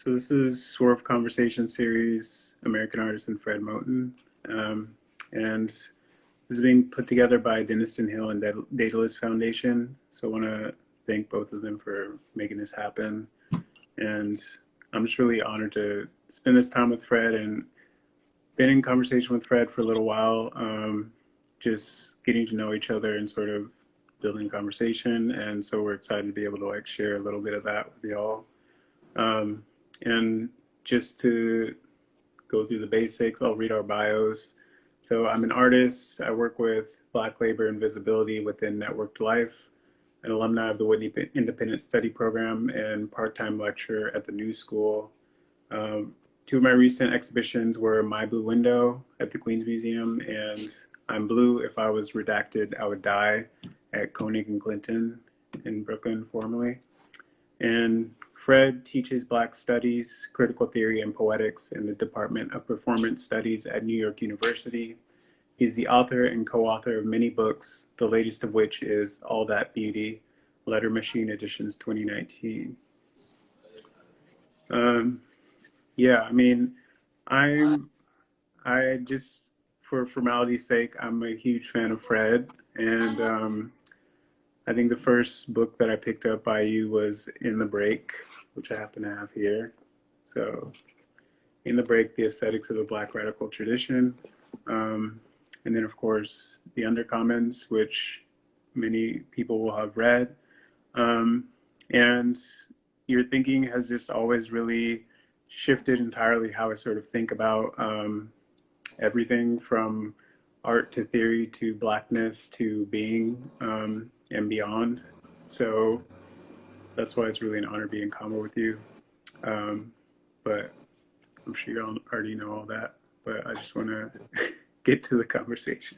So this is Swerve Conversation Series, American artist and Fred Moten. And this is being put together by Denniston Hill and Daedalus Foundation. So I want to thank both of them for making this happen. And I'm just really honored to spend this time with Fred and been in conversation with Fred for a little while, just getting to know each other and sort of building a conversation. And so we're excited to be able to share a little bit of that with y'all. And just to go through the basics, I'll read our bios. So I'm an artist. I work with Black labor and visibility within networked life, an alumni of the Whitney Independent Study Program, and part-time lecturer at the New School. Two of my recent exhibitions were My Blue Window at the Queens Museum and I'm Blue, If I Was Redacted, I Would Die at Koenig Clinton in Brooklyn formerly. And Fred teaches Black Studies, Critical Theory, and Poetics in the Department of Performance Studies at New York University. He's the author and co-author of many books, the latest of which is All That Beauty, Letter Machine Editions 2019. Yeah, I mean, I just, for formality's sake, I'm a huge fan of Fred. And I think the first book that I picked up by you was In the Break, which I happen to have here. So In the Break, The Aesthetics of the Black Radical Tradition. And then, of course, The Undercommons, which many people will have read. And your thinking has just always really shifted entirely how I sort of think about everything from art to theory to Blackness to being and beyond. So that's why it's really an honor being in combo with you. But I'm sure you all already know all that, but I just want to get to the conversation.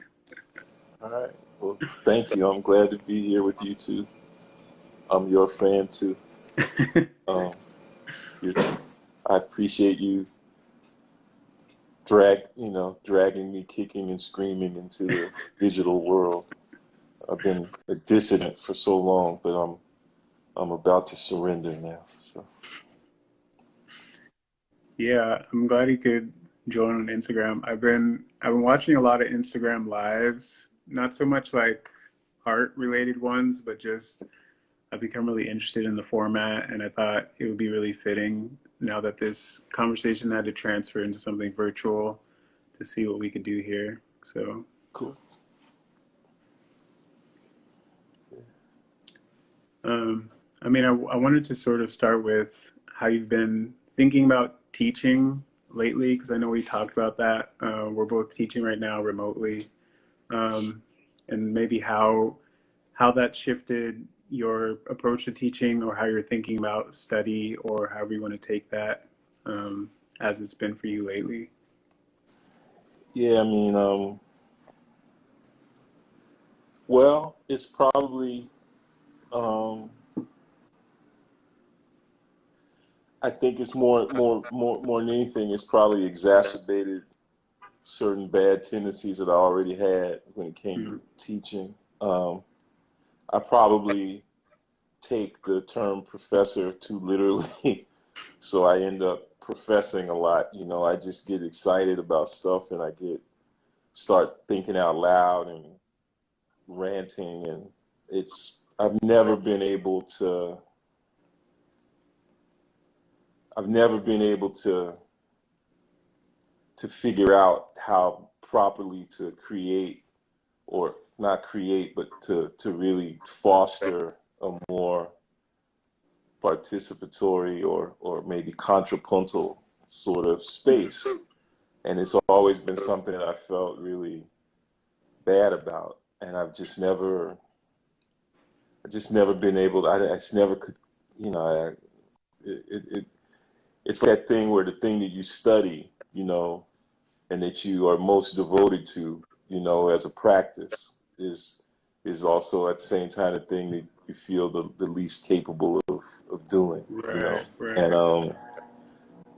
All right. Well, thank you. I'm glad to be here with you too. I'm your fan too. I appreciate you dragging me kicking and screaming into the digital world. I've been a dissident for so long, but I'm about to surrender now. So Yeah, I'm glad you could join on Instagram. I've been watching a lot of Instagram lives, not so much like art related ones, but just I've become really interested in the format, and I thought it would be really fitting now that this conversation had to transfer into something virtual to see what we could do here. So cool. I mean, I wanted to sort of start with how you've been thinking about teaching lately, because I know we talked about that. We're both teaching right now remotely, and maybe how that shifted your approach to teaching, or how you're thinking about study, or however you want to take that, as it's been for you lately. Yeah, I mean, well, it's probably, I think it's more than anything, it's probably exacerbated certain bad tendencies that I already had when it came to teaching. I probably take the term professor too literally, so I end up professing a lot. I just get excited about stuff and start thinking out loud and ranting, and I've never been able to figure out how properly to create, or not create, but to really foster a more participatory or maybe contrapuntal sort of space. And it's always been something that I felt really bad about. And I just never been able to, I just never could, it's that thing where the thing that you study, and that you are most devoted to, as a practice is also at the same time the thing that you feel the least capable of doing, Right, right. And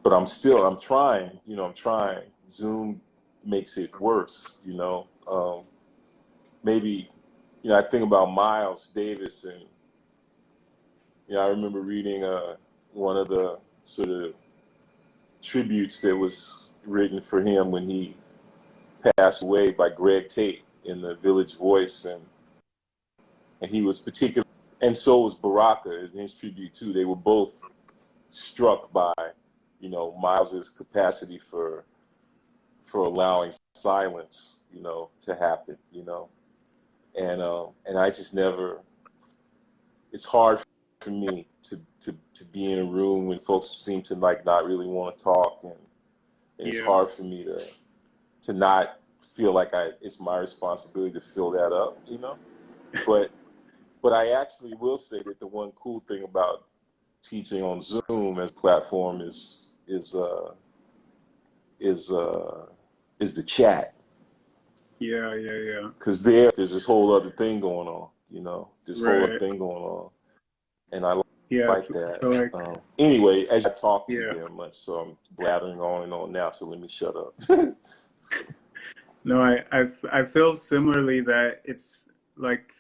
but I'm trying, I'm trying. Zoom makes it worse, maybe, I think about Miles Davis, and I remember reading one of the sort of tributes that was written for him when he passed away by Greg Tate in the Village Voice, and he was particular, and so was Baraka in his tribute too. They were both struck by, you know, Miles's capacity for allowing silence, you know, to happen, you know, and I just never. It's hard for me to be in a room when folks seem to like not really want to talk, and it's Yeah. hard for me to not feel like it's my responsibility to fill that up, you know. But I actually will say that the one cool thing about teaching on Zoom as a platform is the chat. Yeah. Yeah. Yeah. Because there's this whole other thing going on, you know, this whole other Right. thing going on, and I Yeah. like I that. feel like, Anyway, as I talk too yeah. damn much, so I'm blathering on and on now. So let me shut up. No, I feel similarly that it's like,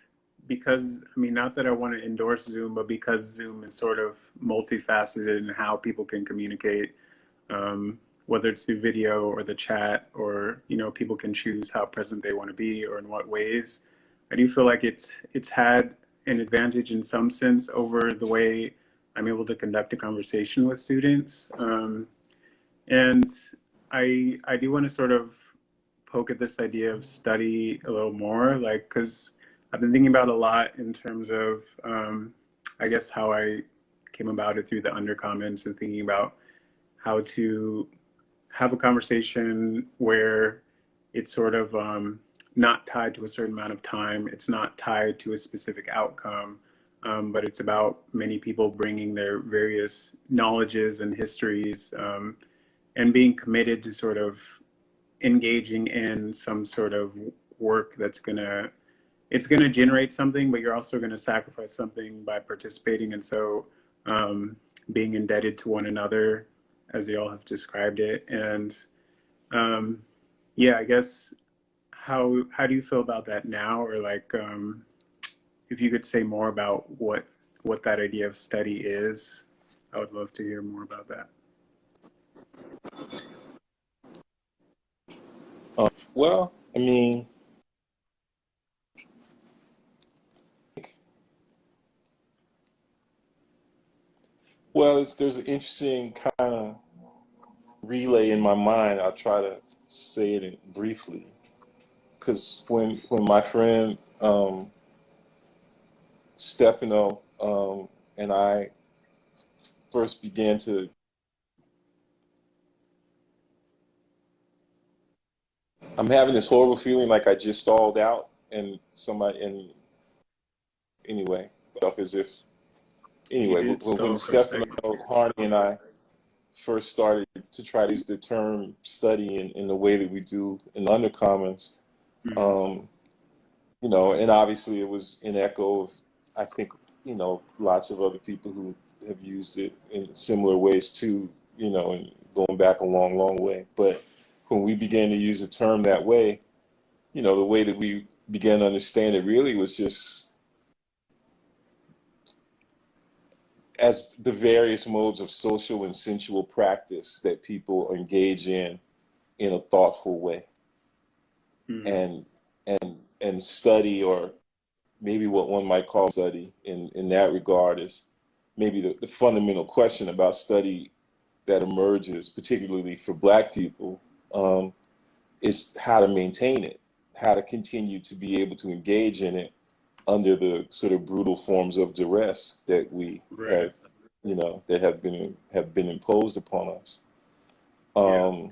because I mean, not that I want to endorse Zoom, but because Zoom is sort of multifaceted in how people can communicate, whether it's through video or the chat, or you know, people can choose how present they want to be or in what ways. I do feel like it's had an advantage in some sense over the way I'm able to conduct a conversation with students. And I do want to sort of poke at this idea of study a little more, like, because I've been thinking about a lot in terms of, I guess, how I came about it through the undercommons, and thinking about how to have a conversation where it's sort of not tied to a certain amount of time. It's not tied to a specific outcome, but it's about many people bringing their various knowledges and histories, and being committed to sort of engaging in some sort of work that's gonna it's gonna generate something, but you're also gonna sacrifice something by participating. And so, being indebted to one another, as you all have described it. And yeah, I guess, how do you feel about that now, or like, if you could say more about what that idea of study is, I would love to hear more about that. Well, I mean, there's an interesting kind of relay in my mind. I'll try to say it briefly, because when my friend Stefano and I first began to, I'm having this horrible feeling like I just stalled out, and anyway, stuff as if, You anyway, did when stall for a Stefano second. Harney and I first started to try to use the term study in the way that we do in Undercommons, Mhm. um, you know, and obviously it was in echo of, I think, you know, lots of other people who have used it in similar ways too, you know, and going back a long, long way. But when we began to use the term that way, you know, the way that we began to understand it really was just as the various modes of social and sensual practice that people engage in a thoughtful way, Mhm. and and study, or maybe what one might call study in that regard, is maybe the fundamental question about study that emerges, particularly for Black people, is how to maintain it, how to continue to be able to engage in it under the sort of brutal forms of duress that we Right. have, you know, that have been imposed upon us. Yeah.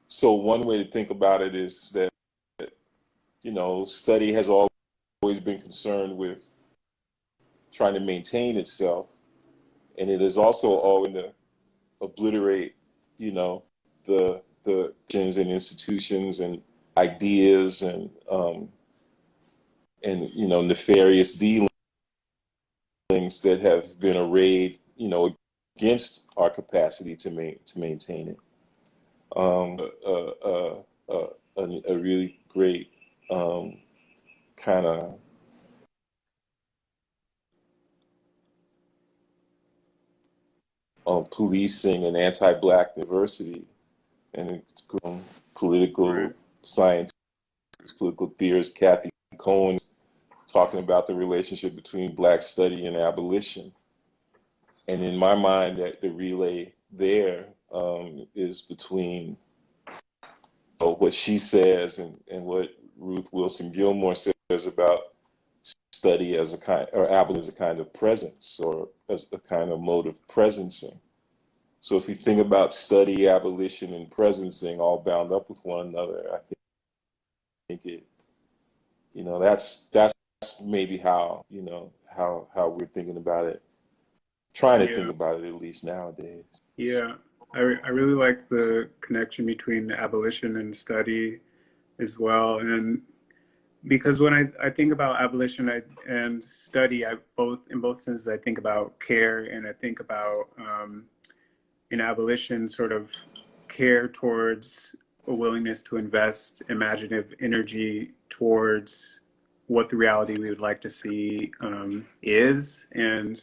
So one way to think about it is that, you know, study has always been concerned with trying to maintain itself, and it is also always to obliterate, you know, the and institutions and ideas and you know, nefarious dealings that have been arrayed, you know, against our capacity to maintain it. A, a really great kind of policing and anti-black diversity, and it's political Right. science, political theorist Kathy Cohen talking about the relationship between black study and abolition. And in my mind, that the relay there is between what she says and what Ruth Wilson Gilmore says about study as a kind, or abolition as a kind of presence, or as a kind of mode of presencing. So if you think about study, abolition, and presencing all bound up with one another, I think it, that's maybe how, how we're thinking about it, trying to think Yeah. about it at least nowadays. Yeah. I really like the connection between abolition and study as well. And because when I think about abolition and study, in both senses, I think about care, and I think about in abolition sort of care towards a willingness to invest imaginative energy towards what the reality we would like to see is, and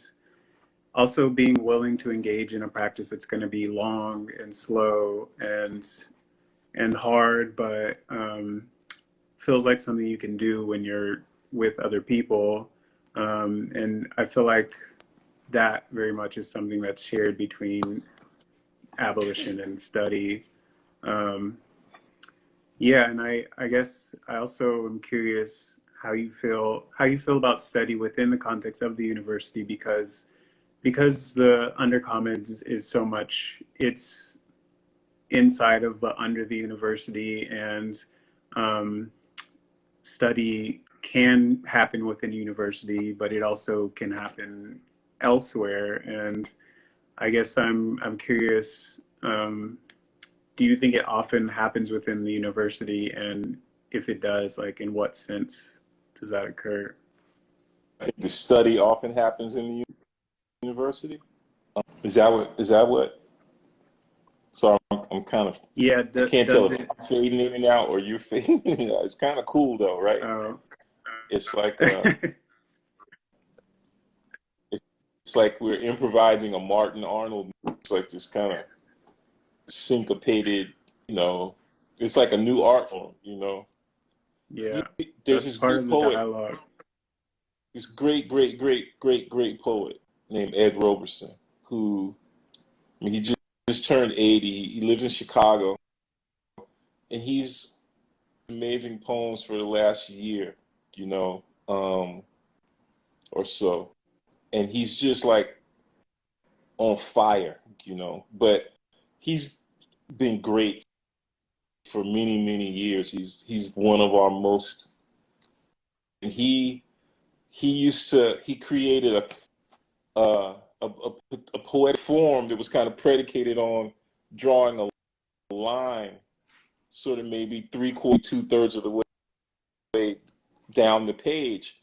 also being willing to engage in a practice that's going to be long and slow and hard, but feels like something you can do when you're with other people. And I feel like that very much is something that's shared between abolition and study. Um, yeah, and I guess I also am curious how you feel about study within the context of the university, because the undercommons is so much, it's inside of but under the university, and um, study can happen within university, but it also can happen elsewhere. And I guess I'm curious. Do you think it often happens within the university? And if it does, like in what sense does that occur? I think the study often happens in the university. Is that what? So I'm kind of, Yeah, I can't tell does if it? I'm fading in and out or you're fading in and out. It's kind of cool though, right? Uh, It's like it's like we're improvising a Martin Arnold. It's like this kind of syncopated, you know. It's like a new art form, you know. yeah, There's that's this part great of the poet, dialogue. this great poet named Ed Roberson, who, I mean, he just turned 80. He lives in Chicago, and he's amazing poems for the last year, you know, or so. And he's just like on fire, you know. But he's been great for many years. He's one of our most. And he created a poetic form that was kind of predicated on drawing a line, sort of maybe two-thirds of the way down the page.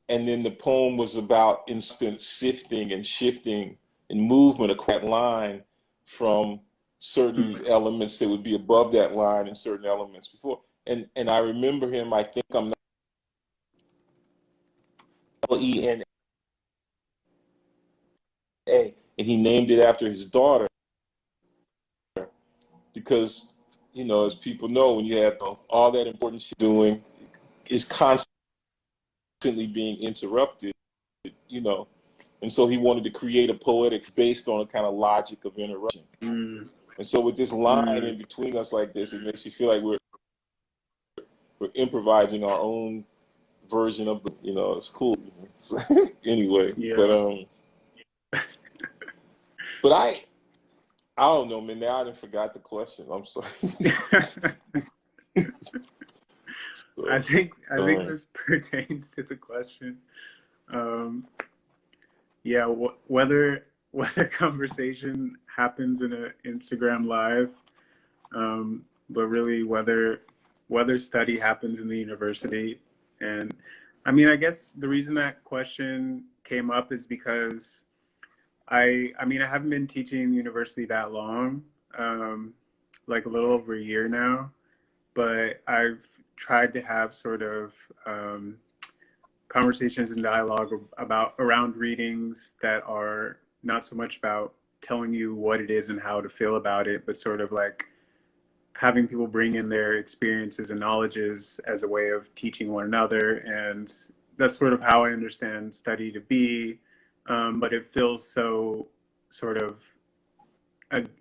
And then the poem was about instant sifting and shifting and movement across that line from certain elements that would be above that line and certain elements before. And I remember him, I think I'm not Lena, and he named it after his daughter because, you know, as people know, when you have all that important shit doing is constantly being interrupted, you know. And so he wanted to create a poetic based on a kind of logic of interruption. Mm, And so with this line mm, in between us like this, it makes you feel like we're improvising our own version of the, you know, it's cool. So, anyway, yeah. but I don't know, man. Now I didn't forgot the question. I'm sorry. I So, think this pertains to the question. Um, yeah, whether conversation happens in a Instagram live, but really whether study happens in the university. And I mean, I guess the reason that question came up is because I mean, I haven't been teaching university that long, like a little over a year now, but I've tried to have sort of conversations and dialogue about around readings that are not so much about telling you what it is and how to feel about it, but sort of like having people bring in their experiences and knowledges as a way of teaching one another. And that's sort of how I understand study to be. But it feels so sort of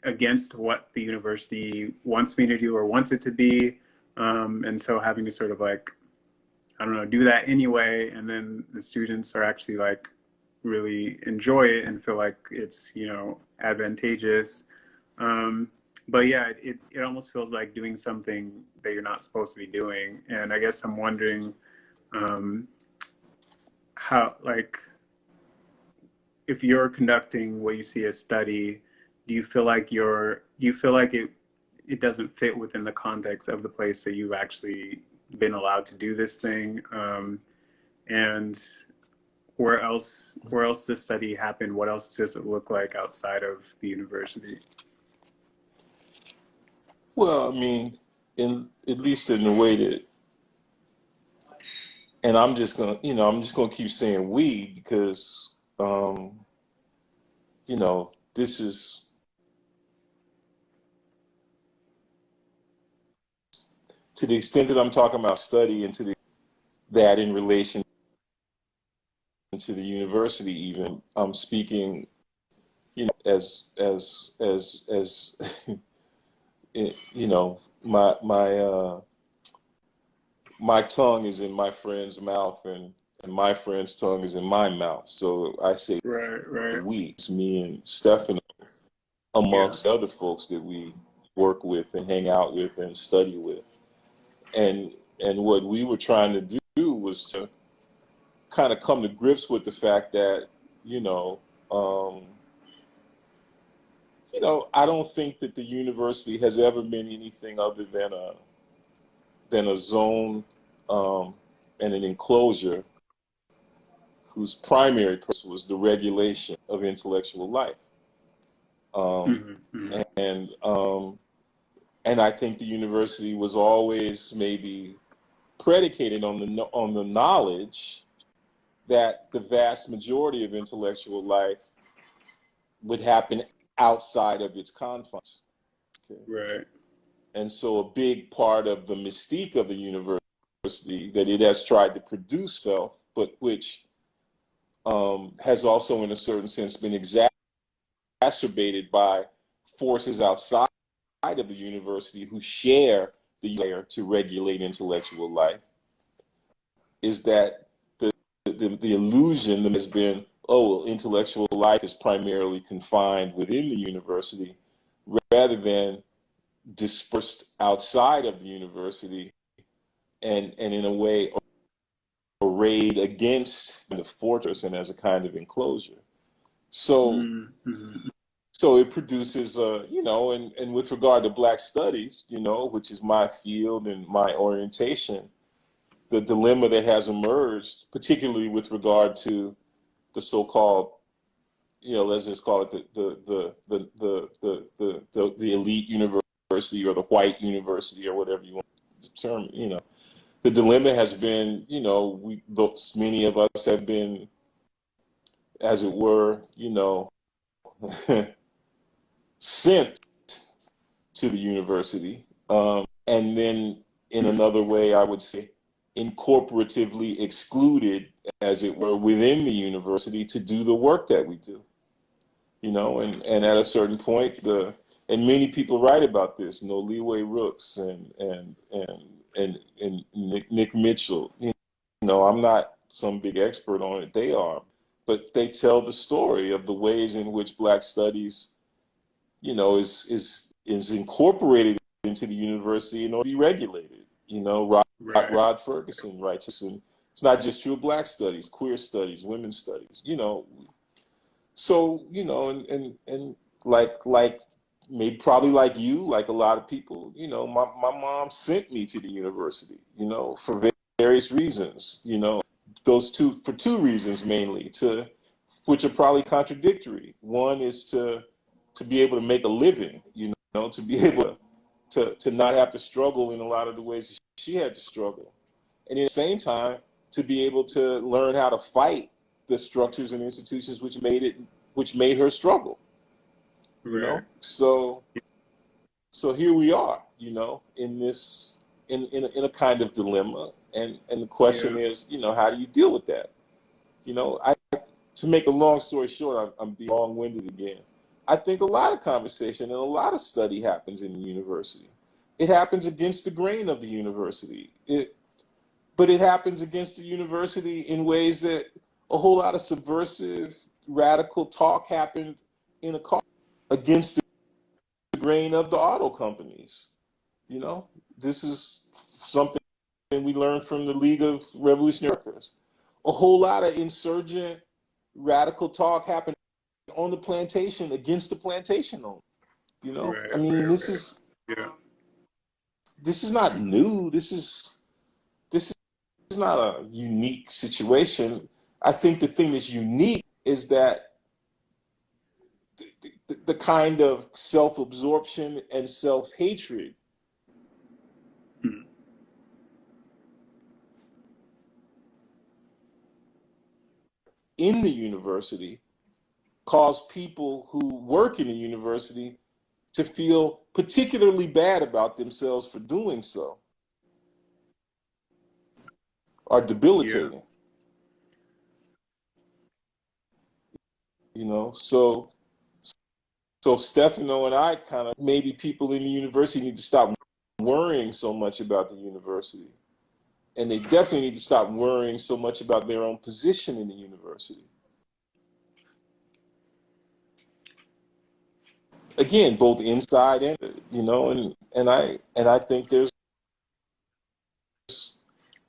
against what the university wants me to do or wants it to be. And so having to sort of like, I don't know, do that anyway. And then the students are actually like really enjoy it and feel like it's, you know, advantageous. Um, but yeah, it almost feels like doing something that you're not supposed to be doing. And I guess I'm wondering um, how, like, if you're conducting what you see as study, do you feel like it doesn't fit within the context of the place that you've actually been allowed to do this thing? And where else does study happen? What else does it look like outside of the university? Well, I mean, in at least in the way that, and I'm just gonna keep saying we because, this is to the extent that I'm talking about study and that in relation to the university, even I'm speaking, as my tongue is in my friend's mouth and my friend's tongue is in my mouth. So I say Right, right. we, it's me and Stefan Yeah. amongst other folks that we work with and hang out with and study with. And what we were trying to do was to kind of come to grips with the fact that, you know, um, I don't think that the university has ever been anything other than a zone and an enclosure whose primary purpose was the regulation of intellectual life. Um, Hmm, hmm. and and I think the university was always maybe predicated on the knowledge that the vast majority of intellectual life would happen outside of its confines. Okay. Right. And so a big part of the mystique of the university that it has tried to produce self, but which has also in a certain sense been exacerbated by forces outside of the university who share the desire to regulate intellectual life, is that the illusion that has been, oh, well, intellectual life is primarily confined within the university rather than dispersed outside of the university and in a way arrayed against the fortress and as a kind of enclosure. So Mm-hmm. so it produces, and with regard to Black studies, which is my field and my orientation, the dilemma that has emerged, particularly with regard to the so-called, let's just call it the elite university or the white university or whatever you want to determine. The dilemma has been, many of us have been, as it were, sent to the university, and then in another way, I would say, incorporatively excluded, as it were, within the university to do the work that we do. And at a certain point, and many people write about this, Leeway Rooks and Nick Mitchell. I'm not some big expert on it. They are, but they tell the story of the ways in which Black studies, is incorporated into the university in order to be regulated. Right. Rod Ferguson writes, and it's not just true of Black studies, queer studies, women's studies. So and like maybe probably like you, like a lot of people, my mom sent me to the university, for various reasons, for two reasons mainly, which are probably contradictory. One is to be able to make a living, to be able to not have to struggle in a lot of the ways she had to struggle. And at the same time, to be able to learn how to fight the structures and institutions which made it which made her struggle. You Right. know, so here we are. You know, in this in a kind of dilemma, and the question Yeah. is, you know, how do you deal with that? You know, I to make a long story short, I'm being long-winded again. I think a lot of conversation and a lot of study happens in the university. It happens against the grain of the university. But it happens against the university in ways that a whole lot of subversive, radical talk happened in a car against the grain of the auto companies. You know, this is something we learned from the League of Revolutionary Workers. A whole lot of insurgent, radical talk happened on the plantation against the plantation owner. You know, Right. I mean, Right. Right. Yeah. this is not new. This is not a unique situation. I think the thing that's unique is that the kind of self-absorption and self-hatred Hmm. in the university cause people who work in the university to feel particularly bad about themselves for doing so, are Yeah. debilitating. You know, so Stefano and I kind of, maybe people in the university need to stop worrying so much about the university, and they definitely need to stop worrying so much about their own position in the university. Again, both inside and, you know, and I think there's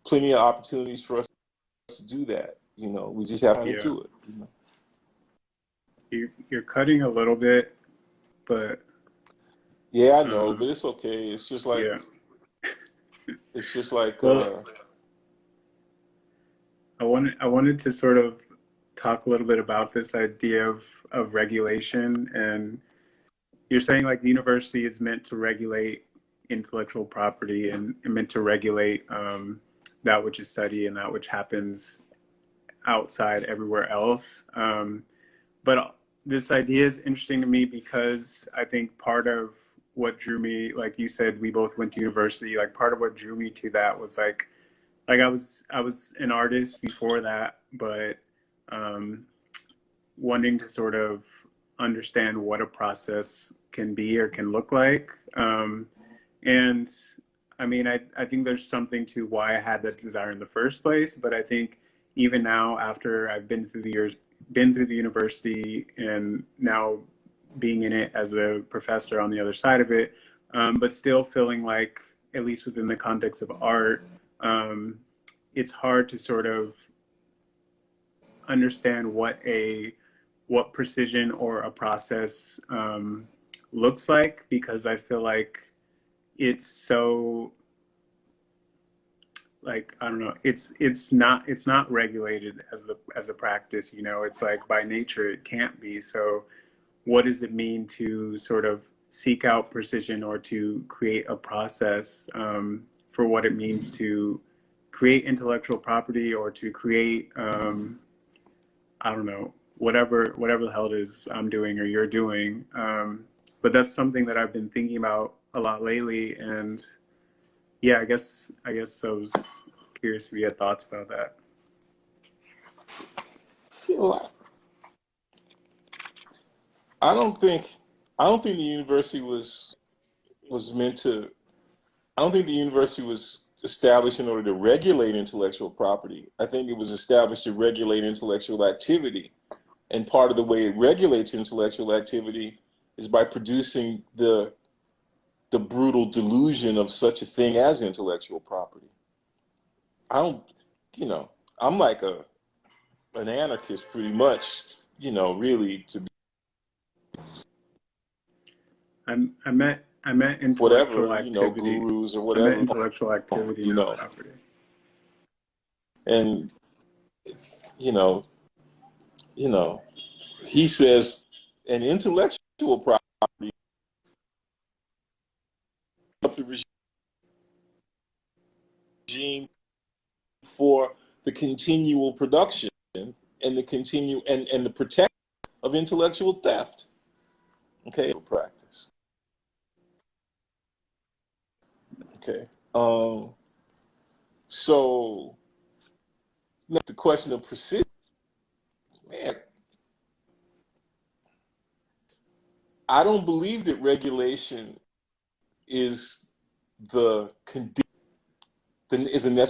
plenty of opportunities for us to do that. You know, we just have to Yeah. do it. You know? You're cutting a little bit, but Yeah, I know, um, but it's okay. yeah. It's just like Well, I wanted to sort of talk a little bit about this idea of regulation, and you're saying like the university is meant to regulate intellectual property and meant to regulate that which is studied and that which happens outside everywhere else. But this idea is interesting to me because I think part of what drew me, like you said, we both went to university. Like part of what drew me to that was like I was an artist before that, but um, wanting to sort of understand what a process can be or can look like. And I mean, I think there's something to why I had that desire in the first place. But I think even now, after I've been through the years, been through the university, and now being in it as a professor on the other side of it, but still feeling like, at least within the context of art, it's hard to sort of understand what precision or a process looks like, because I feel like it's so, like, I don't know, it's not regulated as a practice, you know. It's like by nature it can't be. So what does it mean to sort of seek out precision or to create a process for what it means to create intellectual property or to create I don't know, whatever the hell it is I'm doing or you're doing. But that's something that I've been thinking about a lot lately, and yeah, I guess I was curious if you had thoughts about that. you know, I don't think I don't think the university was meant to. I don't think the university was established in order to regulate intellectual property. I think it was established to regulate intellectual activity. And part of the way it regulates intellectual activity is by producing the brutal delusion of such a thing as intellectual property. I don't, you know, I'm like an anarchist pretty much, you know, really to be I meant whatever, intellectual you know, activity. gurus or I meant whatever, intellectual activity, you not know, property. and you know, you know, he says an intellectual property of the regime for the continual production and the continue and the protection of intellectual theft. Okay, practice. Okay. So the question of precision, man, I don't believe that regulation is is a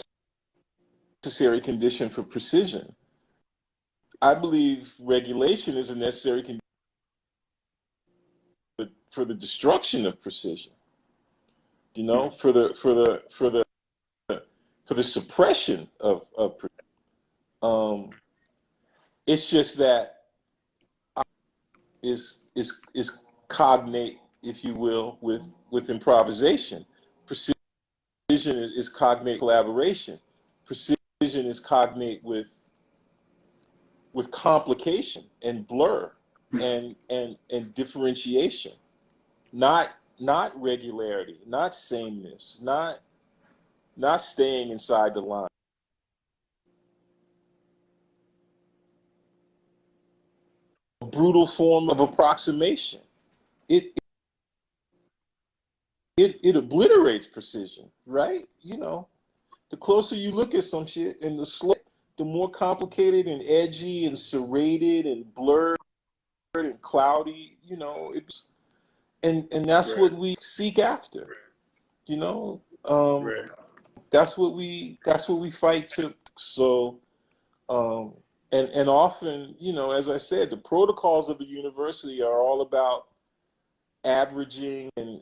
necessary condition for precision. I believe regulation is a necessary condition for the destruction of precision. You know, for the suppression of it's just that is cognate, if you will, with improvisation. Precision is cognate collaboration. Precision is cognate with complication and blur and differentiation, not regularity, not sameness, not staying inside the line. A brutal form of approximation. It obliterates precision, right? You know, the closer you look at some shit and the more complicated and edgy and serrated and blurred and cloudy, you know, and that's Right. what we seek after, you know. Right. That's what we fight to. So and often, you know, as I said, the protocols of the university are all about averaging and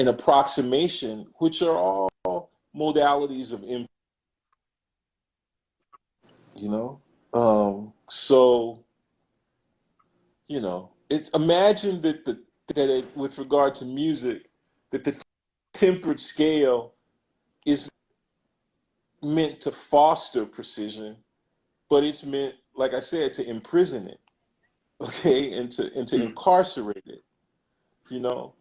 approximation, which are all modalities of you know. So you know, it's imagine that with regard to music, that the tempered scale is meant to foster precision, but it's meant, like I said, to imprison it, okay, and to incarcerate it, you know.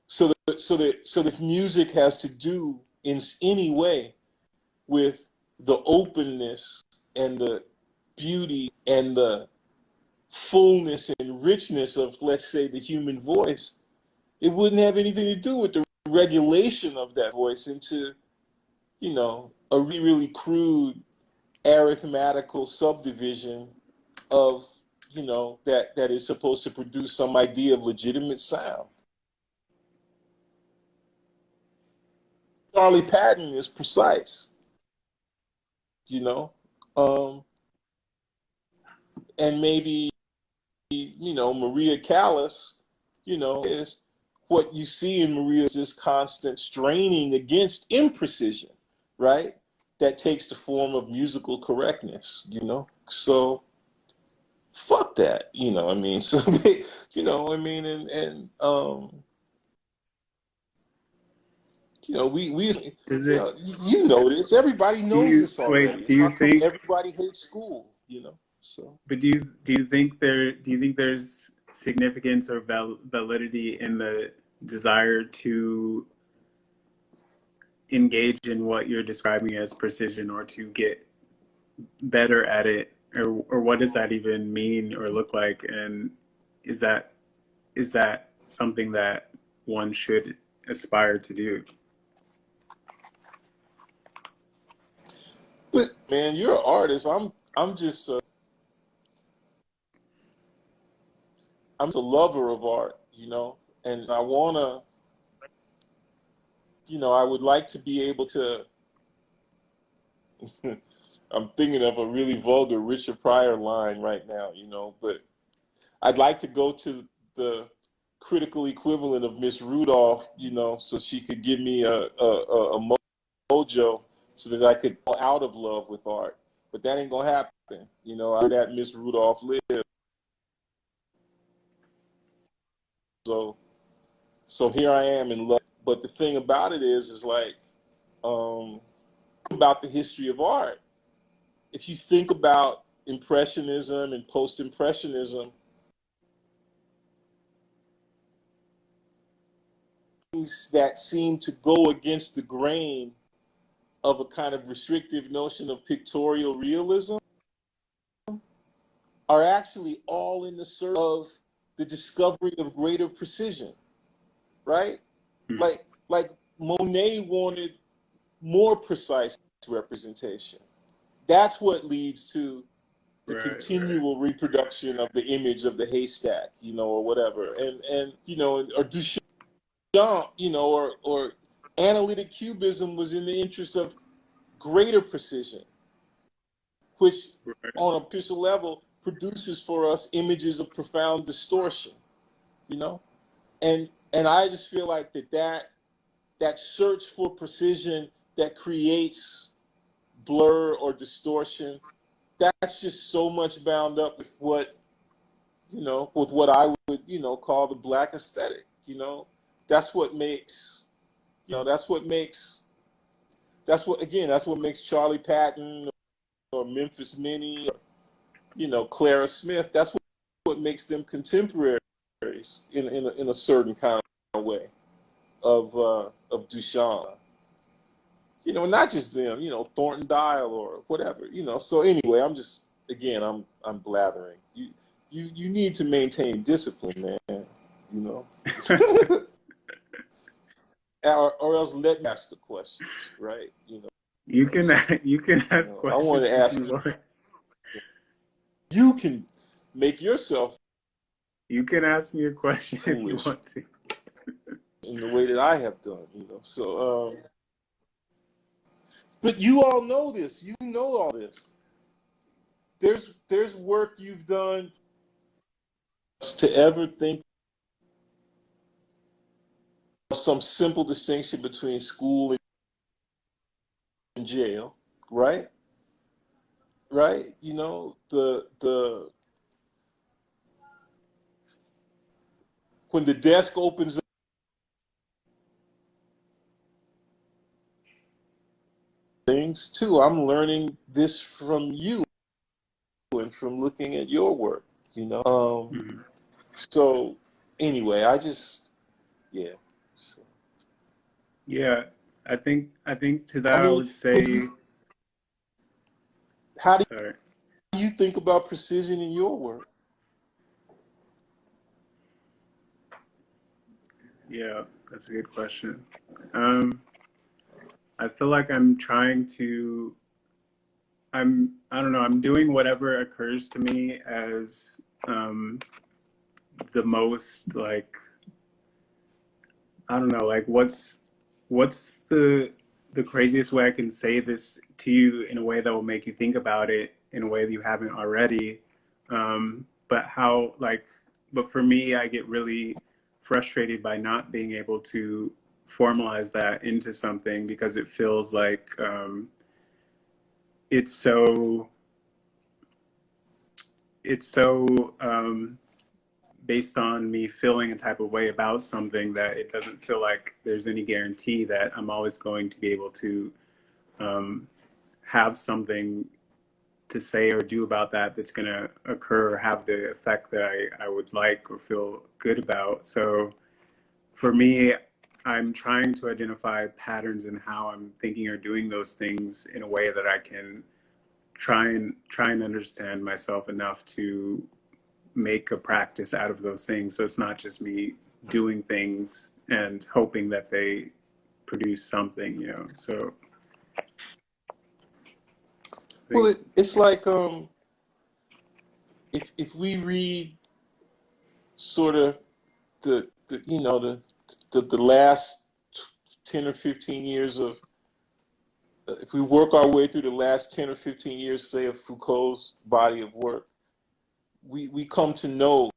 So if music has to do in any way with the openness and the beauty and the fullness and richness of, let's say, the human voice, it wouldn't have anything to do with the regulation of that voice into, you know, a really crude arithmetical subdivision of, you know, that is supposed to produce some idea of legitimate sound. Charlie Patton is precise, you know, and maybe, you know, Maria Callas, you know, is what you see in Maria is this constant straining against imprecision, right? That takes the form of musical correctness, you know. So fuck that, you know. I mean, so you know, I mean, and you know, we Is you it? know, you know this. Everybody Do knows you this wait? already. Do How you come think? everybody hates school? You know, so. But do you think there's significance or validity in the desire to engage in what you're describing as precision, or to get better at it, or what does that even mean or look like? And is that something that one should aspire to do? But man, you're an artist. I'm just I'm just a lover of art, you know, and I wanna, you know, I would like to be able to. I'm thinking of a really vulgar Richard Pryor line right now, you know, but I'd like to go to the critical equivalent of Miss Rudolph, you know, so she could give me a mojo so that I could fall out of love with art. But that ain't gonna happen, you know. I know that Miss Rudolph lived, so here I am in love. But the thing about it is like, um, about the history of art. If you think about Impressionism and Post-Impressionism, things that seem to go against the grain of a kind of restrictive notion of pictorial realism are actually all in the search of the discovery of greater precision, right? Mm. Like Monet wanted more precise representation. That's what leads to the Right, continual reproduction of the image of the haystack, or whatever. And or Duchamp, or analytic cubism was in the interest of greater precision, which right. on a pixel level produces for us images of profound distortion, you know? And I just feel like that search for precision that creates blur or distortion, that's just so much bound up with what I would, call the Black aesthetic. That's what makes, that's what makes Charlie Patton or Memphis Minnie, or, Clara Smith. That's what makes them contemporaries in a certain kind of way of Duchamp. Not just them, Thornton Dial or whatever, So anyway, I'm blathering. You need to maintain discipline, man. You know, or else let me ask the questions, right? You can you can ask I want questions to if ask you want. you can make yourself You can ask me a question if you foolish want to. in the way that I have done, So, but you all know this. You know all this. There's work you've done to ever think of some simple distinction between school and jail, right? Right? The when the desk opens up things too, I'm learning this from you and from looking at your work. Mhm. So anyway, yeah. So, Yeah, I think to I that I mean, would say, how do sorry. you think about precision in your work? Yeah, that's a good question. Um, I feel like I'm trying to. I don't know. I'm doing whatever occurs to me as the most like I don't know, like what's the craziest way I can say this to you in a way that will make you think about it in a way that you haven't already. But how like but for me I get really frustrated by not being able to formalize that into something because it feels like it's so it's so based on me feeling a type of way about something that it doesn't feel like there's any guarantee that I'm always going to be able to um, have something to say or do about that that's going to occur or have the effect that I would like or feel good about. So for me, I'm trying to identify patterns in how I'm thinking or doing those things in a way that I can try and understand myself enough to make a practice out of those things. So it's not just me doing things and hoping that they produce something. So I Well, think, it's like if we read sort of the last 10 or 15 years of if we work our way through the last 10 or 15 years, say, of Foucault's body of work, we come to know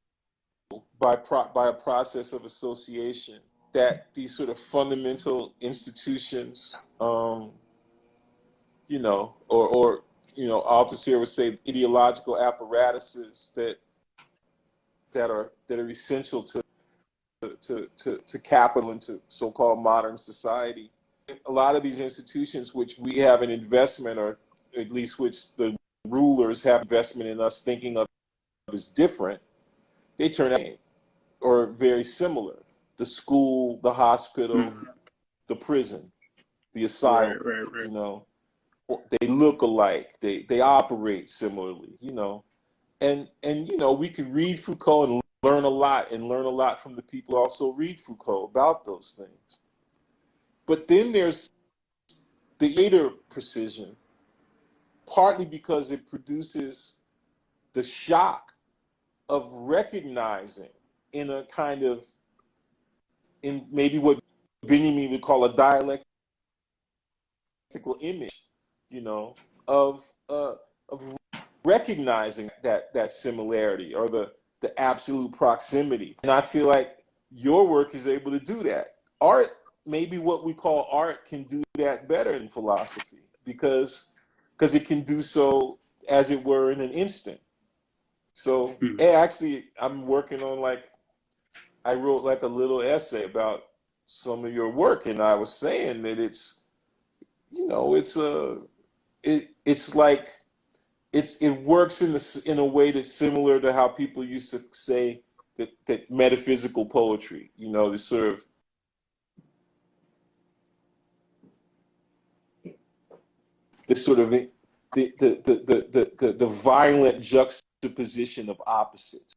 by a process of association that these sort of fundamental institutions, or Althusser would say ideological apparatuses that are essential to capital and to so-called modern society. A lot of these institutions which we have an investment, or at least which the rulers have investment in us thinking of as different, they turn out or very similar. The school, the hospital, mm, the prison. the Right, asylum, right, you right. know. They look alike. They operate similarly, you know. And you know, we can read Foucault and learn a lot from the people who also read Foucault about those things. But then there's the greater precision, partly because it produces the shock of recognizing in a kind of, in maybe what Benjamin would call a dialectical image, you know, of recognizing that similarity or the absolute proximity. And I feel like your work is able to do that. Art, maybe what we call art, can do that better than philosophy because it can do so, as it were, in an instant. So, Mhm. actually, I'm working on, like, I wrote like a little essay about some of your work, and I was saying that it's, you know, it's like it works in a way that's similar to how people used to say that metaphysical poetry, you know, the violent juxtaposition of opposites,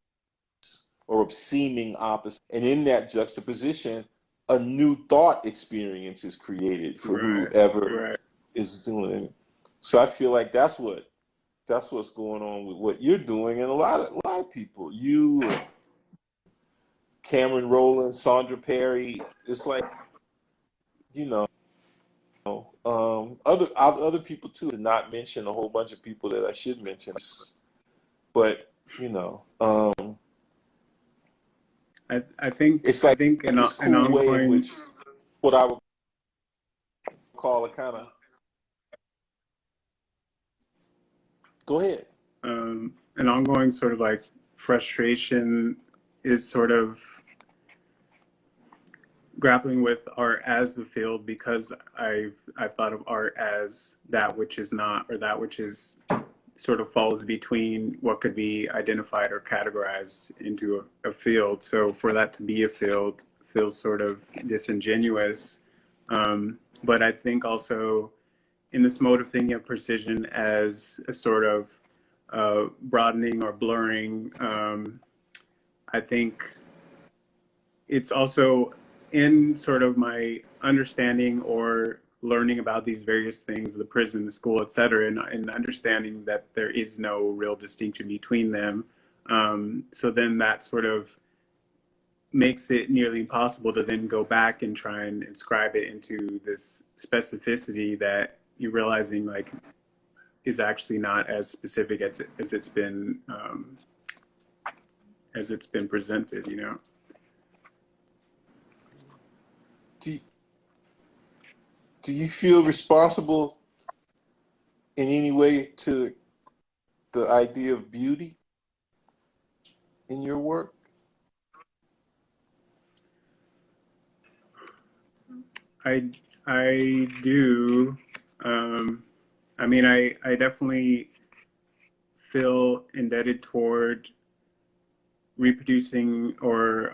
or of seeming opposites, and in that juxtaposition, a new thought experience is created for Right, whoever right. is doing it. So I feel like that's what's going on with what you're doing, and a lot of people, you, Cameron Rowland, Sandra Perry. It's like, you know, other people too. To not mention a whole bunch of people that I should mention, but you know, I think it's I like think this an cool way in ongoing which what I would call a kind of, go ahead. an ongoing sort of like frustration is sort of grappling with art as the field, because I've thought of art as that which is not, or that which is sort of falls between what could be identified or categorized into a field. So for that to be a field feels sort of disingenuous. But I think also in this mode of thinking of precision as a sort of broadening or blurring, I think it's also in sort of my understanding or learning about these various things, the prison, the school, et cetera, and understanding that there is no real distinction between them. So then that sort of makes it nearly impossible to then go back and try and inscribe it into this specificity that you're realizing like is actually not as specific as it's been presented, you know. Do you, do you feel responsible in any way to the idea of beauty in your work? I I do. Um, I mean, I definitely feel indebted toward reproducing or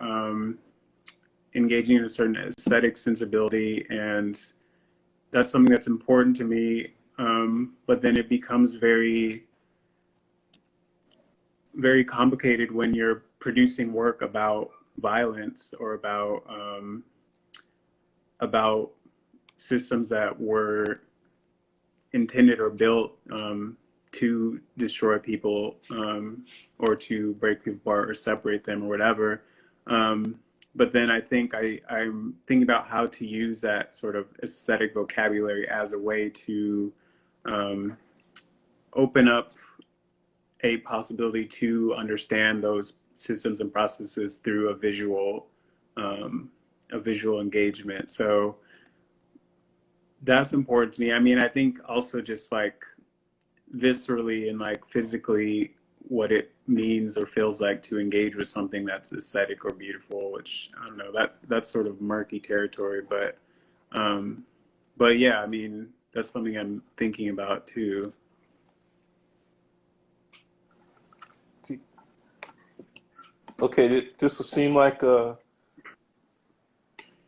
engaging in a certain aesthetic sensibility, and that's something that's important to me. But then it becomes very complicated when you're producing work about violence or about systems that were intended or built to destroy people, or to break people apart or separate them or whatever. But then I think I'm thinking about how to use that sort of aesthetic vocabulary as a way to um, open up a possibility to understand those systems and processes through um, a visual engagement. So that's important to me. I mean, I think also just like viscerally and like physically what it means or feels like to engage with something that's aesthetic or beautiful, which I don't know, that's sort of murky territory, um but yeah, I mean, that's something I'm thinking about too. Okay, this will seem like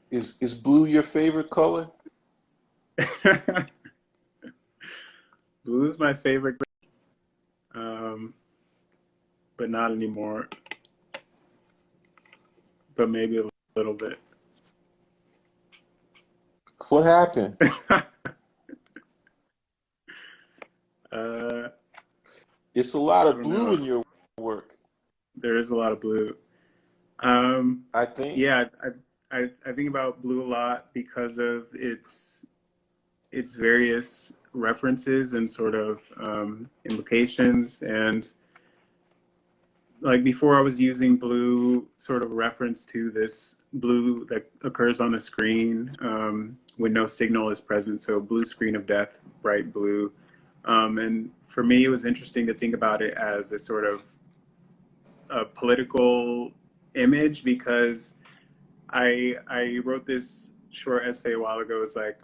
is blue your favorite color? Blue is my favorite, um, but not anymore. But maybe a little bit. What happened? uh, It's a lot I of don't blue know. in your work, There is a lot of blue. Um, I think. yeah, I think about blue a lot because of its various references and sort of implications. And like before, I was using blue sort of reference to this blue that occurs on the screen when no signal is present. So blue screen of death, bright blue. And for me, it was interesting to think about it as a sort of a political image because I wrote this short essay a while ago. It's like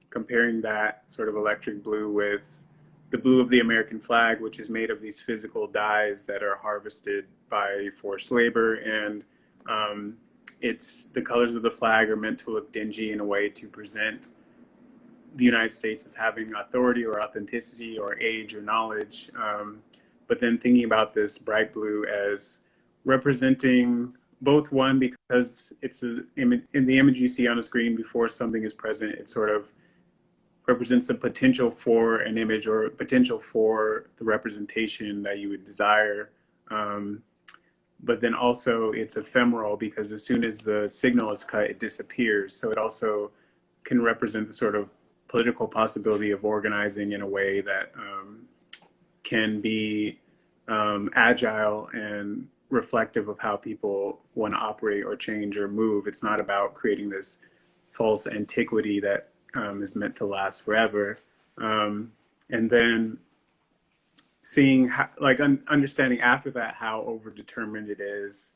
comparing that sort of electric blue with the blue of the American flag, which is made of these physical dyes that are harvested by forced labor, and it's the colors of the flag are meant to look dingy in a way to present the United States as having authority or authenticity or age or knowledge. But then thinking about this bright blue as representing both one because it's in the image you see on the screen before something is present, it sort of represents the potential for an image or potential for the representation that you would desire. Um, but then also it's ephemeral because as soon as the signal is cut, it disappears. So it also can represent the sort of political possibility of organizing in a way that can be agile and reflective of how people want to operate or change or move. It's not about creating this false antiquity that is meant to last forever. And then seeing how, like understanding after that how overdetermined it is,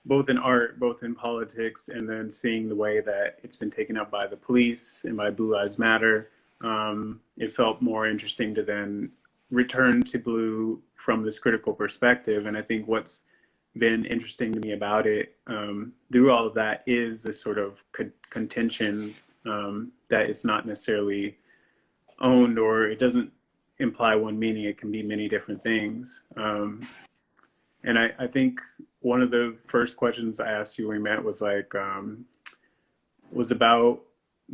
both in art, both in politics, and then seeing the way that it's been taken up by the police and by Blue Lives Matter. It felt more interesting to then return to blue from this critical perspective. And I think what's been interesting to me about it through all of that is this sort of contention that it's not necessarily owned or it doesn't imply one meaning. It can be many different things. And I think one of the first questions I asked you when we met was like, was about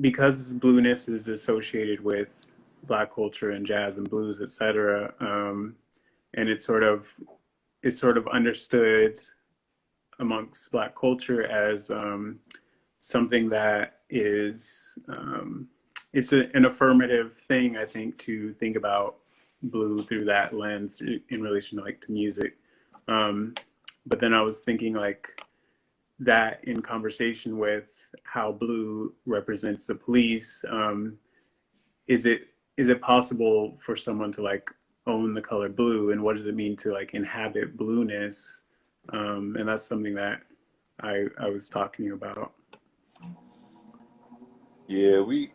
because blueness is associated with Black culture and jazz and blues, et cetera, and it's sort of understood amongst Black culture as something that is it's an affirmative thing, I think, to think about blue through that lens in relation to like to music. But then I was thinking like that in conversation with how blue represents the police. Is it possible for someone to like own the color blue, and what does it mean to like inhabit blueness? And that's something that I was talking to you about. Yeah, we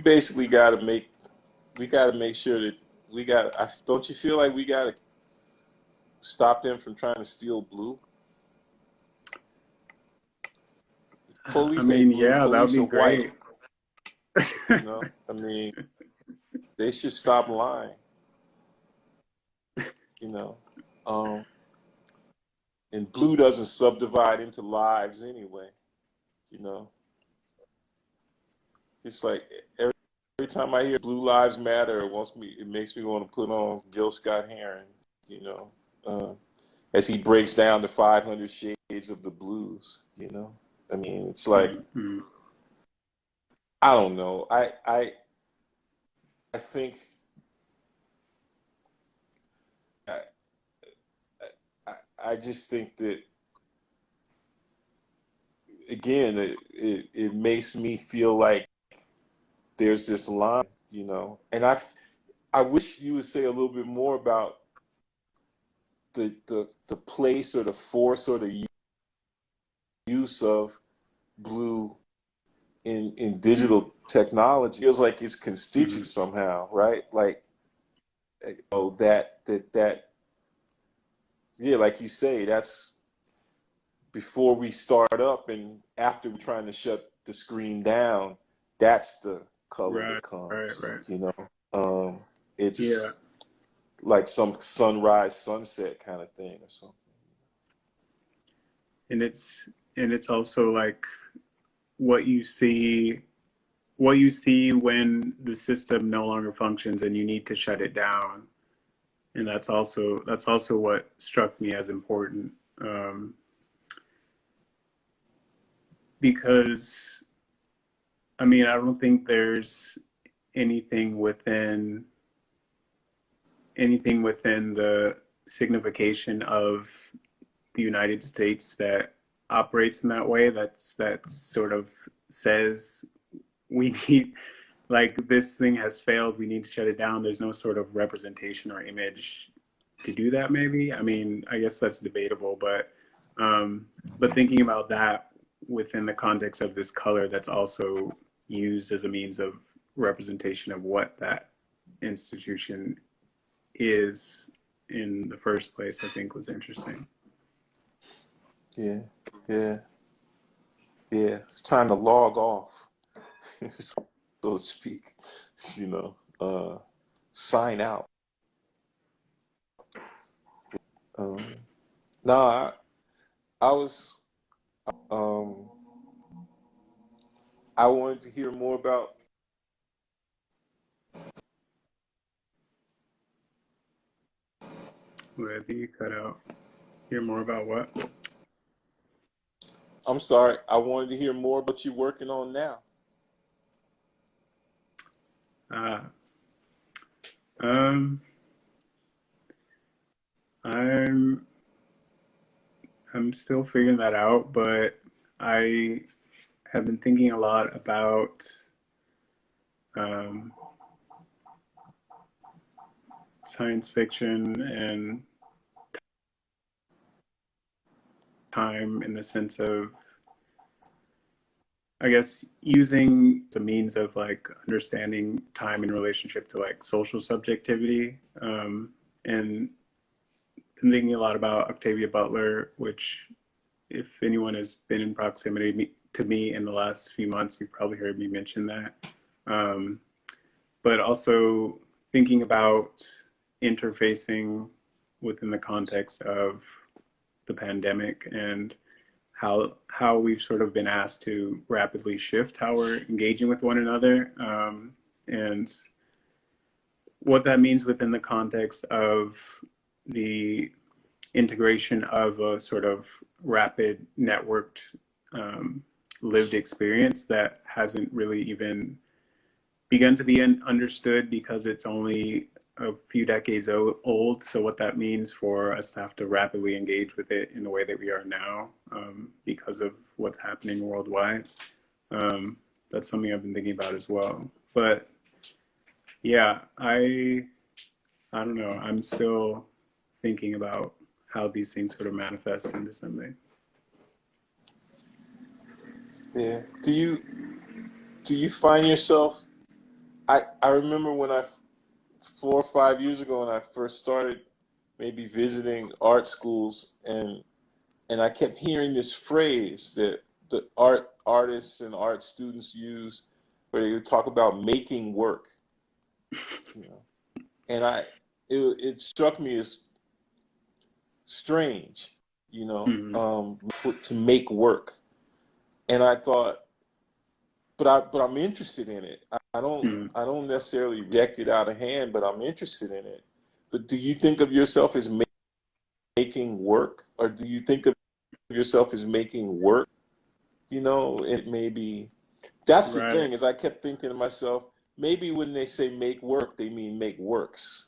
basically got to make sure that don't you feel like we got to stop them from trying to steal blue? I Police mean, ain't blue, yeah, that would police be are white, great. you know? I mean, they should stop lying, you know? Um, and blue doesn't subdivide into lives anyway, you know? It's like every time I hear Blue Lives Matter, it makes me want to put on Gil Scott Heron, you know, uh, as he breaks down the 500 shades of the blues, you know? I mean, it's like, Mm-hmm. I don't know. I think I, I just think that again, it makes me feel like there's this line, you know, and I wish you would say a little bit more about the place or the force or the use of blue in digital technology. It feels like it's Mm-hmm. constituent somehow, right? Like, oh, that yeah, like you say, that's before we start up and after we're trying to shut the screen down. That's the color Right, that right, comes, right. you know. It's Yeah, like some sunrise, sunset kind of thing or something. and it's also like what you see what you see when the system no longer functions and you need to shut it down. And that's also what struck me as important, because I mean I don't think there's anything within anything within the signification of the United States that operates in that way. That sort of says we need, like, this thing has failed, we need to shut it down. There's no sort of representation or image to do that. Maybe, I mean, I guess that's debatable, but thinking about that within the context of this color that's also used as a means of representation of what that institution is in the first place, I think was interesting. Yeah, yeah, yeah. It's time to log off, so to speak. You know, sign out. Um, no, I was. Um, I wanted to hear more about. Well, I think you cut out. Hear more about what? I'm sorry. I wanted to hear more about you working on now. Uh, um, I'm I'm still figuring that out, but I have been thinking a lot about um, science fiction and time in the sense of, I guess, using the means of like understanding time in relationship to like social subjectivity, and been thinking a lot about Octavia Butler, which, if anyone has been in proximity to me in the last few months, you've probably heard me mention that. Um, but also thinking about interfacing within the context of the pandemic and how we've sort of been asked to rapidly shift how we're engaging with one another, and what that means within the context of the integration of a sort of rapid networked, um, lived experience that hasn't really even begun to be understood because it's only a few decades old. So what that means for us to have to rapidly engage with it in the way that we are now, because of what's happening worldwide, um, that's something I've been thinking about as well. But yeah, I don't know. I'm still thinking about how these things sort of manifest into something. Yeah. Do you find yourself? I remember when 4 or 5 years ago when I first started maybe visiting art schools, and I kept hearing this phrase that the artists and art students use, where they would talk about making work, you know. And it struck me as strange, Mm-hmm. to make work. And I thought, but I'm interested in it. I don't Mm-hmm. I don't necessarily reject it out of hand, but I'm interested in it. But do you think of yourself as making work, or do you think of yourself as making work? It may be. That's the Right, thing, is I kept thinking to myself, maybe when they say make work, they mean make works,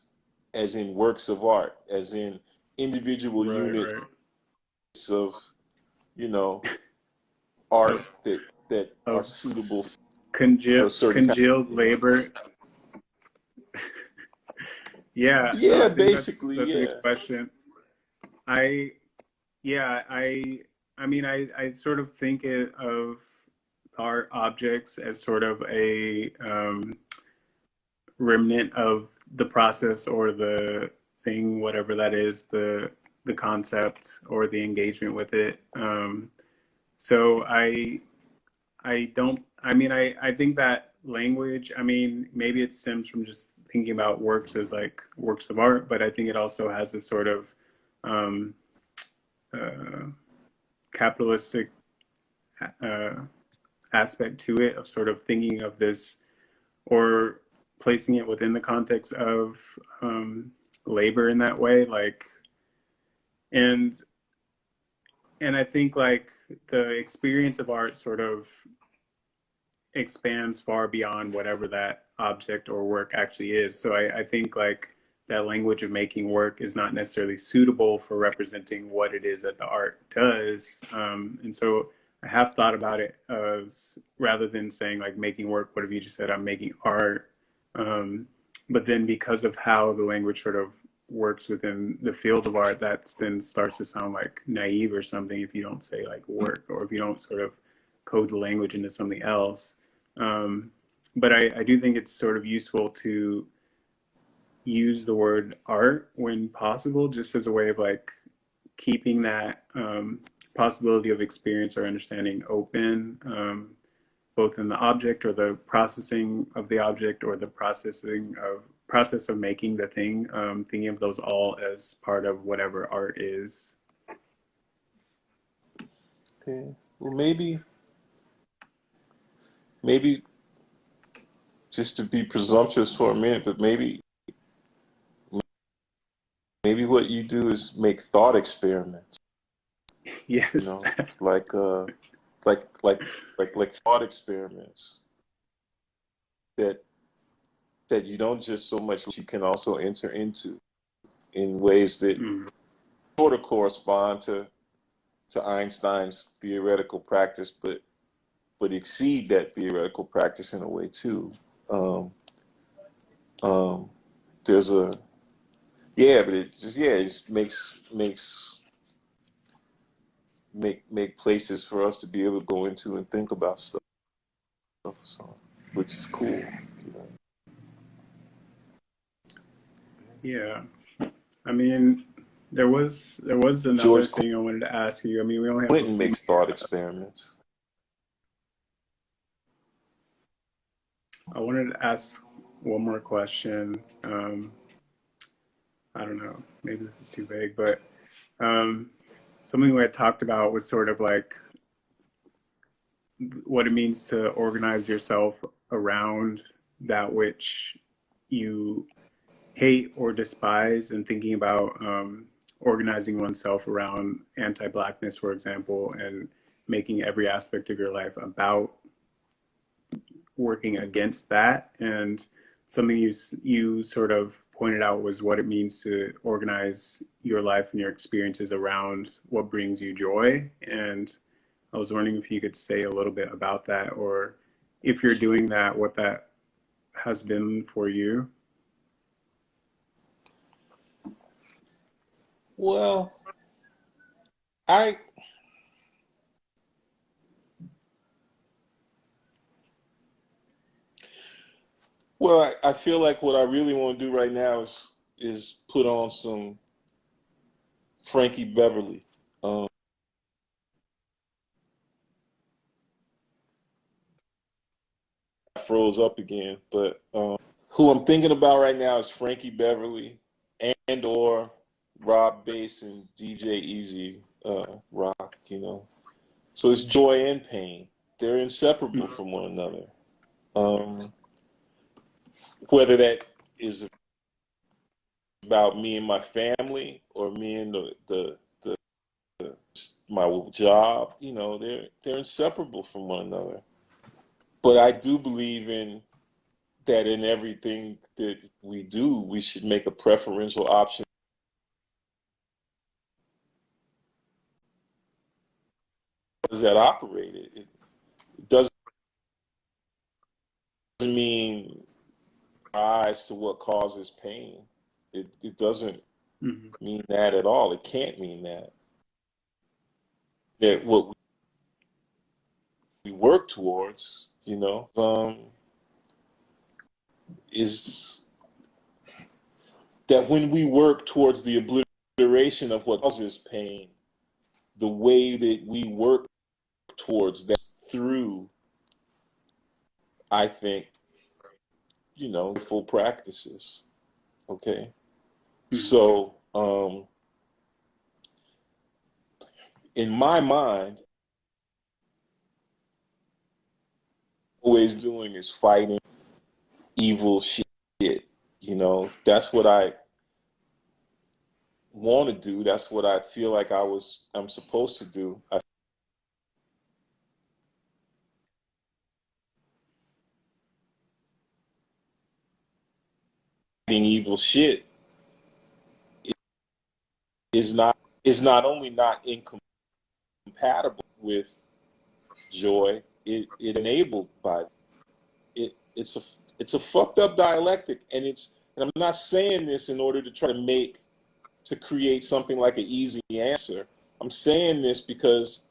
as in works of art, as in individual right, units right. of, you know, Of, art that are of suitable for a congealed, certain kind. congealed labor. Yeah, no, Yeah, I think basically, that's a good yeah. question. I Yeah, I mean, I sort of think of art objects as sort of a, remnant of the process or the thing, whatever that is, the concept or the engagement with it. So I don't. I mean, I think that language, I mean, maybe it stems from just thinking about works as like works of art, but I think it also has this sort of um, uh, capitalistic uh, aspect to it of sort of thinking of this or placing it within the context of labor in that way, like and and I think like the experience of art sort of expands far beyond whatever that object or work actually is. So I think like that language of making work is not necessarily suitable for representing what it is that the art does. And so I have thought about it as rather than saying like making work, what if you just said I'm making art? Um, but then because of how the language sort of works within the field of art, that then starts to sound like naive or something if you don't say like work or if you don't sort of code the language into something else. Um, but I do think it's sort of useful to use the word art when possible, just as a way of like keeping that possibility of experience or understanding open, both in the object or the processing of the object or the process of making the thing, thinking of those all as part of whatever art is. Okay. Well, maybe just to be presumptuous for a minute, but maybe what you do is make thought experiments, you Yes. know, like like like like thought experiments that you don't just so much you can also enter into in ways that Mm. sort of correspond to Einstein's theoretical practice, but exceed that theoretical practice in a way too. Um, um, there's a but it just make places for us to be able to go into and think about stuff, so, which is cool. You know? Yeah. I mean, there was another George thing I wanted to ask you. I mean, we only have a Clinton few makes thought experiments. I wanted to ask one more question. I don't know, maybe this is too vague, but um, something we had talked about was sort of like what it means to organize yourself around that which you hate or despise, and thinking about organizing oneself around anti-blackness, for example, and making every aspect of your life about working against that. And something you sort of pointed out was what it means to organize your life and your experiences around what brings you joy. And I was wondering if you could say a little bit about that, or if you're doing that, what that has been for you. Well, I I feel like what I really want to do right now is put on some Frankie Beverly. Froze up again, but who I'm thinking about right now is Frankie Beverly and or Rob Bass and DJ Easy Rock. You know, so it's joy and pain. They're inseparable Mm-hmm. from one another. Um, whether that is about me and my family or me and the my job, you know, they're inseparable from one another. But I do believe in that in everything that we do, we should make a preferential option. How does that operate? It doesn't mean rise to what causes pain. It doesn't Mm-hmm. mean that at all. It can't mean that. That what we work towards, you know, is that when we work towards the obliteration of what causes pain, the way that we work towards that through I think, full practices. Okay. So, in my mind, always doing is fighting evil shit. That's what I want to do. That's what I feel like I'm supposed to do. Fighting evil shit is not only not incompatible with joy, it enabled by it. It's a fucked up dialectic, and I'm not saying this in order to try to create something like an easy answer. I'm saying this because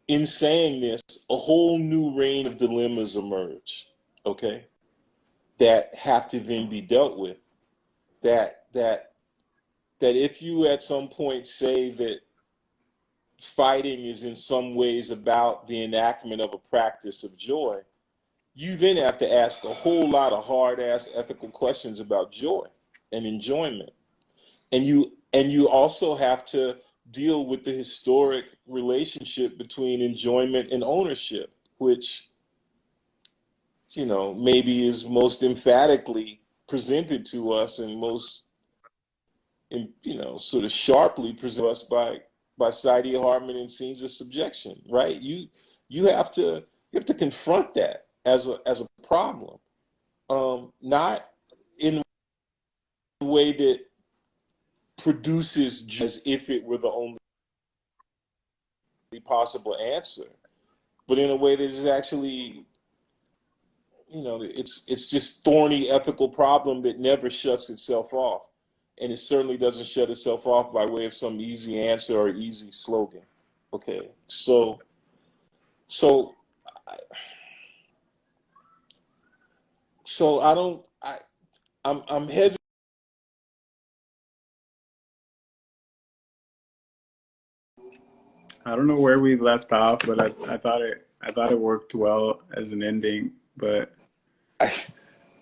in saying this, a whole new reign of dilemmas emerge, okay, that have to then be dealt with. That if you at some point say that fighting is in some ways about the enactment of a practice of joy, you then have to ask a whole lot of hard-ass ethical questions about joy and enjoyment. And you also have to deal with the historic relationship between enjoyment and ownership, which, maybe is most emphatically presented to us and most, sort of sharply presented to us by Saidiya Hartman in Scenes of Subjection, right? You have to confront that as a problem, not in a way that produces as if it were the only possible answer, but in a way that is actually, it's just thorny ethical problem that never shuts itself off, and it certainly doesn't shut itself off by way of some easy answer or easy slogan. Okay, so I don't. I'm hesitant. I don't know where we left off, but I thought it worked well as an ending. But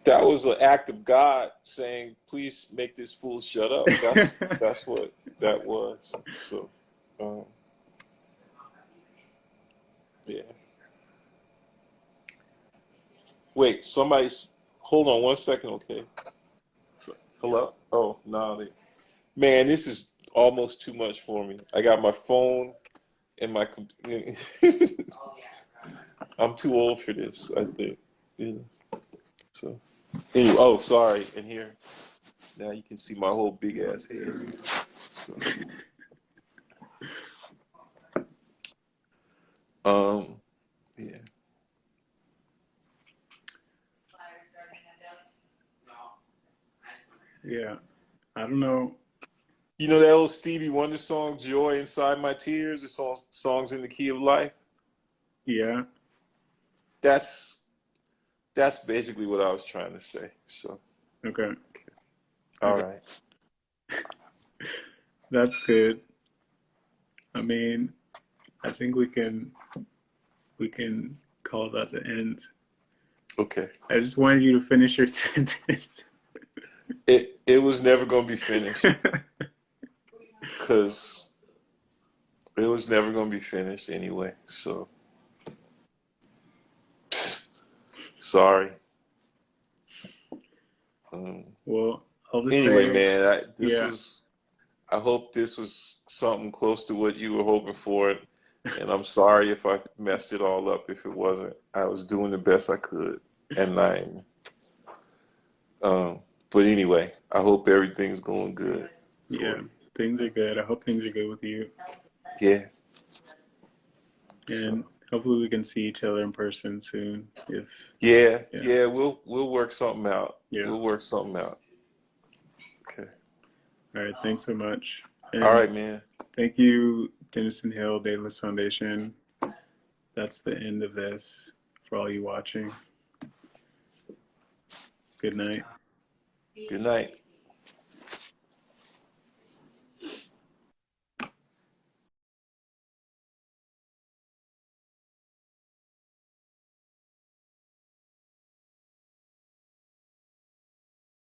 That was an act of God saying, "Please make this fool shut up." That's what that was. So, yeah. Wait, hold on 1 second, okay? Hello? Oh, no. Man, this is almost too much for me. I got my phone and my computer. I'm too old for this, I think. Yeah. So, anyway, oh, sorry. And here, now you can see my whole big ass head. So, yeah. yeah, I don't know. You know that old Stevie Wonder song, "Joy Inside My Tears"? The songs in the key of life. Yeah. That's basically what I was trying to say. So, Okay. all Okay. right. That's good. I mean, I think we can call that the end. Okay. I just wanted you to finish your sentence. It was never gonna be finished because it was never gonna be finished anyway. So, sorry. Well, I'll just Anyway, say, man, yeah, I hope this was something close to what you were hoping for, and I'm sorry if I messed it all up. If it wasn't, I was doing the best I could, and but anyway, I hope everything's going good for yeah, you. things are good. I hope things are good with you. Yeah. And So. hopefully we can see each other in person soon. Yeah, Yeah, yeah, we'll work something out. yeah. We'll work something out. Okay. All right. Thanks so much. All And right, man. thank you, Denison Hill Daedalus Foundation. That's the end of this for all you watching. Good night. Good night.